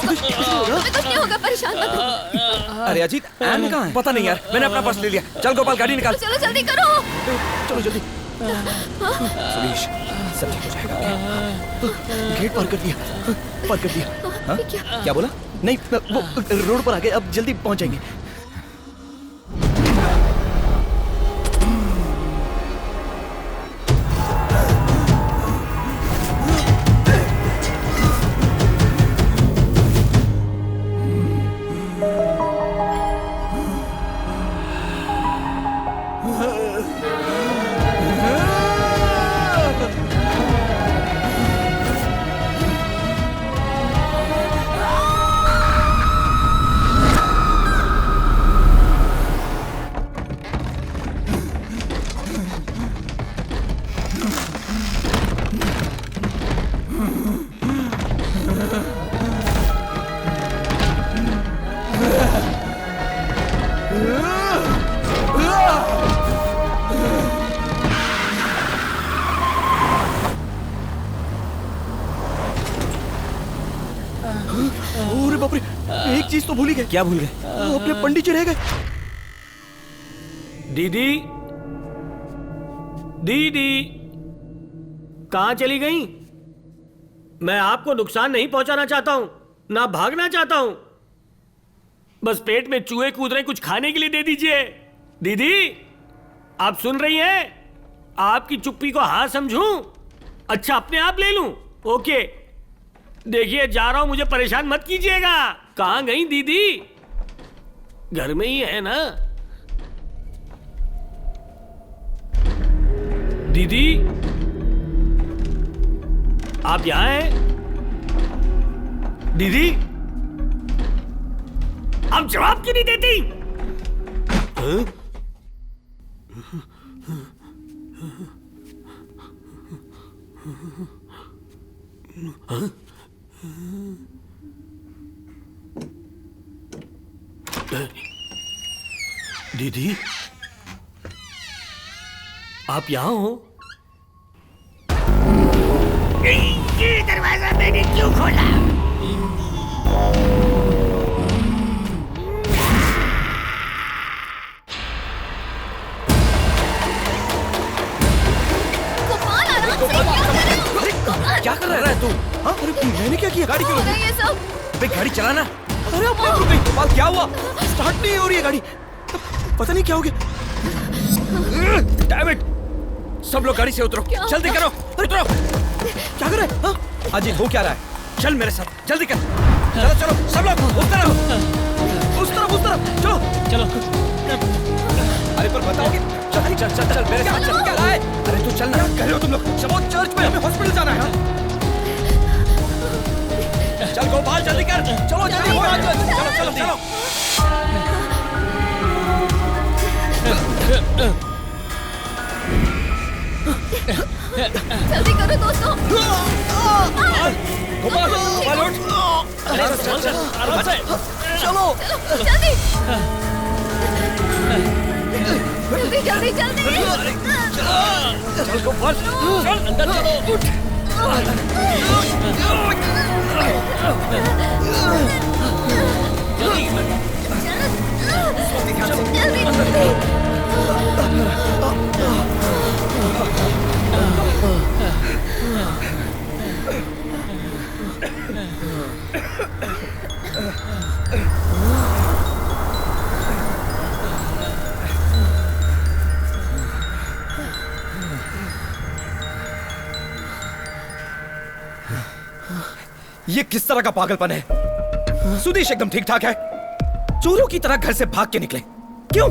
होगा, तुम्हें कुछ नहीं होगा, परेशान मत हो। अरे अजीत, एन कहाँ है? पता नहीं यार, मैंने अपना पर्स ले लिया। चल गोपाल, गाड़ी निकाल। चलो जल्दी करो। चलो जल्दी। सुरेश, सब ठीक हो जाएगा। गेट पार कर दिया, पार कर दिया। हाँ? क्या बोला? नहीं, वो रोड पर आ गए, अब जल्दी पहुंच जाएंगे। तो भूल ही गए। क्या भूल गए? अपने पंडित जी रह गए। दीदी, दीदी कहां चली गई? मैं आपको नुकसान नहीं पहुंचाना चाहता हूं, ना भागना चाहता हूं, बस पेट में चूहे कूद रहे, कुछ खाने के लिए दे दीजिए। दीदी, आप सुन रही हैं? आपकी चुप्पी को हाँ समझूं? अच्छा, अपने आप ले लूं? ओके, देखिए जा रहा हूं, मुझे परेशान मत कीजिएगा। कहां गई दीदी? घर में ही है ना? दीदी, आप यहां हैं? दीदी, आप जवाब क्यों नहीं देती? हाँ? हाँ? दीदी, आप यहां हो? ये दरवाजा मैंने क्यों खोला? क्या कर रहा है तू? हाँ? अरे मैंने क्या किया? गाड़ी क्यों रुक गई? ये सब गाड़ी चलाना। अरे अब रुक गई। गोपाल, क्या हुआ? स्टार्ट नहीं हो रही है गाड़ी। पता नहीं क्या हो गया। Damn it! सब लोग गाड़ी से उतरो, जल्दी करो। उतरो। क्या कर रहे हैं? हाँ? अजीत, हो क्या रहा है? चल मेरे साथ, जल्दी कर। चलो चलो, सब लोग उस तरफ, उस तरफ, उस तरफ। चलो चलो। अरे पर बताओगे? चल चल चल चल मेरे साथ चल। क्या रहा है? अरे तू चलना। क्या कर रहे हो तुम लोग? चलो चर्च में, हमें हॉस्पिटल जाना है। चल गोपाल, जल्दी कर। चलो जल्दी हो। चलो चलो चलो। जल्दी करो दोस्तों। गोपाल, गोपाल उठ। अरे चल चल, आराम से। चलो जल्दी जल्दी जल्दी जल्दी। चल गोपाल, चल अंदर चलो। उठ। जल्दी जल्दी। ये किस तरह का पागलपन है? सुदेश एकदम ठीक ठाक है, चोरों की तरह घर से भाग के निकले। क्यों?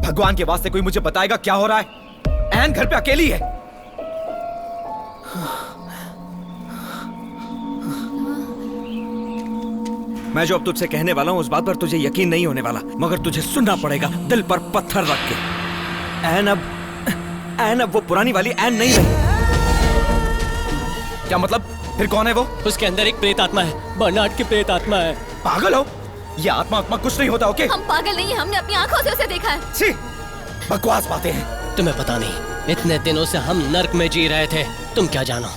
भगवान के वास्ते कोई मुझे बताएगा क्या हो रहा है? एन घर पे अकेली है। मैं जो अब तुझसे कहने वाला हूं उस बात पर तुझे यकीन नहीं होने वाला, मगर तुझे सुनना पड़ेगा दिल पर पत्थर रख के। एन अब वो पुरानी वाली एन नहीं रही। क्या मतलब? फिर कौन है वो? उसके अंदर एक प्रेत आत्मा है, बर्नार्ड की प्रेत आत्मा है। पागल हो? ये आत्मा कुछ नहीं होता। ओके, हम पागल नहीं हैं, हमने अपनी आंखों से उसे देखा है। छी, बकवास बातें हैं। तुम्हें पता नहीं, इतने दिनों से हम नर्क में जी रहे थे, तुम क्या जानो?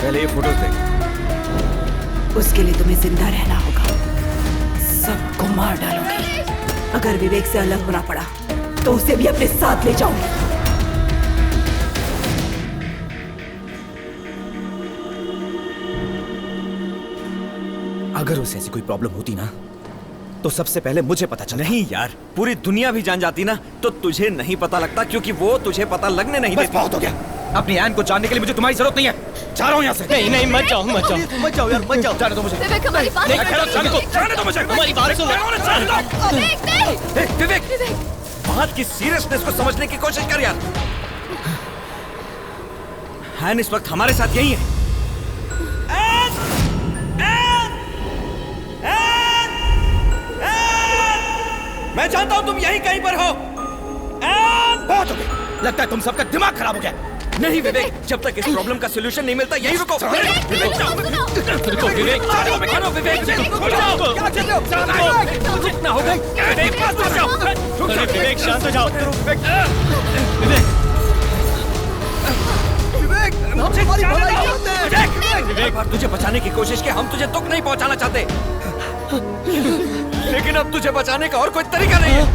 पहले ये फोटोज देख। उसके लिए तुम्हें जिंदा रहना होगा। सबको मार डालोगे। अगर विवेक से अलग होना पड़ा तो उसे भी अपने साथ ले जाऊंगी। अगर उसे ऐसी कोई प्रॉब्लम होती ना तो सबसे पहले मुझे पता चला। नहीं यार, पूरी दुनिया भी जान जाती ना तो तुझे नहीं पता लगता, क्योंकि वो तुझे पता लगने नहीं देती। बहुत हो गया। अपनी एन को जानने के लिए मुझे तुम्हारी जरूरत नहीं है। जा रहा हूँ यहाँ से। नहीं नहीं, मत जाओ मत जाओ मत जाओ यार, मत जाओ। जाने दो मुझे। विवेक हमारी बात जाने दो मुझे। हमारी बात सुनो। विवेक नहीं। विवेक, बात की सीरियसनेस को समझने की कोशिश कर यार। हैन इस वक्त हमारे साथ यही है। मैं जानता हूं तुम यहीं कहीं पर हो। बहुत हो गया। लगता है तुम सबका दिमाग खराब हो गया। नहीं विवेक, जब तक इस प्रॉब्लम का सॉल्यूशन नहीं मिलता यहीं रुको। रुको विवेक, जितना हो गया। विवेक शांत हो जाओ। विवेक, बार तुझे बचाने की कोशिश की, हम तुझे दुख नहीं पहुंचाना चाहते, लेकिन अब तुझे बचाने का और कोई तरीका नहीं है।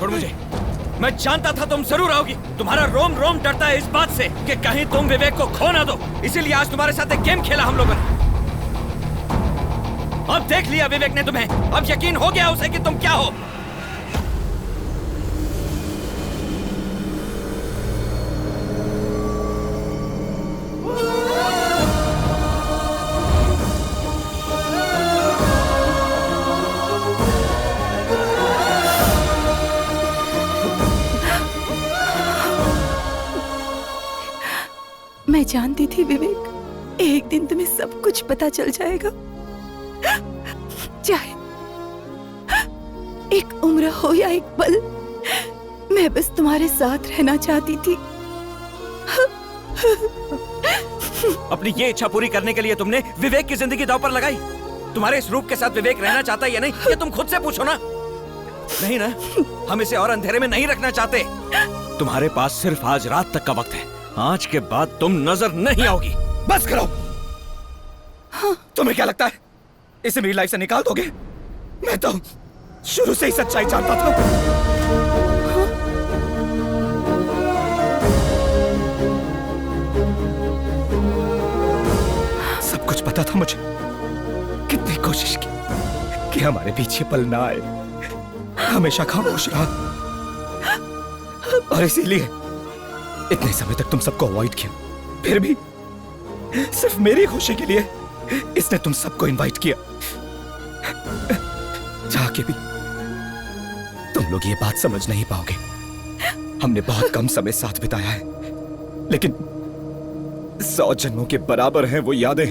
छोड़ मुझे। मैं जानता था तुम जरूर आओगी। तुम्हारा रोम रोम डरता है इस बात से कि कहीं तुम विवेक को खो ना दो, इसीलिए आज तुम्हारे साथ एक गेम खेला हम लोगों ने। अब देख लिया विवेक ने तुम्हें, अब यकीन हो गया उसे कि तुम क्या हो। मैं जानती थी विवेक, एक दिन तुम्हें सब कुछ पता चल जाएगा। चाहे एक उम्र हो या एक पल, मैं बस तुम्हारे साथ रहना चाहती थी। अपनी ये इच्छा पूरी करने के लिए तुमने विवेक की जिंदगी दांव पर लगाई। तुम्हारे इस रूप के साथ विवेक रहना चाहता है या नहीं, ये तुम खुद से पूछो ना। नहीं ना, हम इसे और अंधेरे में नहीं रखना चाहते। तुम्हारे पास सिर्फ आज रात तक का वक्त है। आज के बाद तुम नजर नहीं आओगी। बस करो। हाँ। तुम्हें क्या लगता है इसे मेरी लाइफ से निकाल दोगे? मैं तो शुरू से ही सच्चाई जानता था। सब कुछ पता था मुझे। कितनी कोशिश की कि हमारे पीछे पल ना आए। हमेशा खामोश रहा और इसीलिए इतने समय तक तुम सबको अवॉइड किया। फिर भी सिर्फ मेरी खुशी के लिए इसने तुम सबको इनवाइट किया। चाह के भी तुम लोग ये बात समझ नहीं पाओगे। हमने बहुत कम समय साथ बिताया है, लेकिन 100 जन्मों के बराबर हैं वो यादें।